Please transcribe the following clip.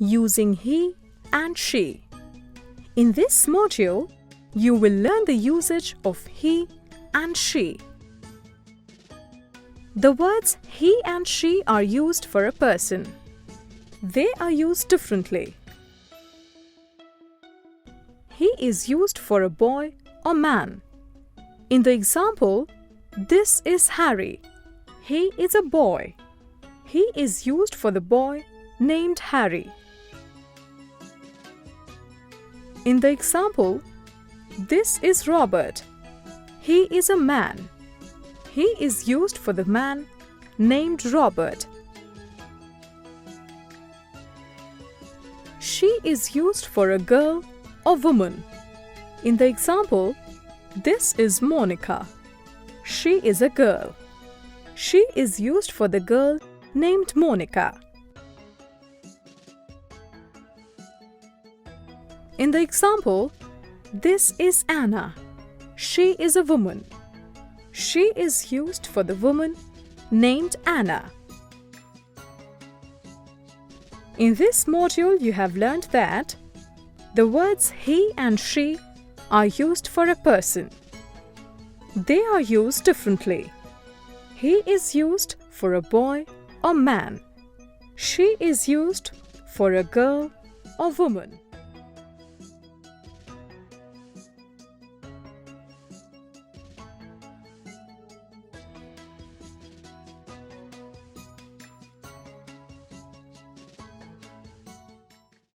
using he and she. In this module, you will learn the usage of he and she. The words he and she are used for a person. They are used differently. He is used for a boy or man. In the example, this is Harry. He is a boy. He is used for the boy named Harry. In the example, this is Robert. He is a man. He is used for the man named Robert. She is used for a girl or woman. In the example, this is Monica. She is a girl. She is used for the girl named Monica. In the example, this is Anna. She is a woman. She is used for the woman named Anna. In this module, you have learned that the words he and she are used for a person. They are used differently. He is used for a boy or man. She is used for a girl or woman.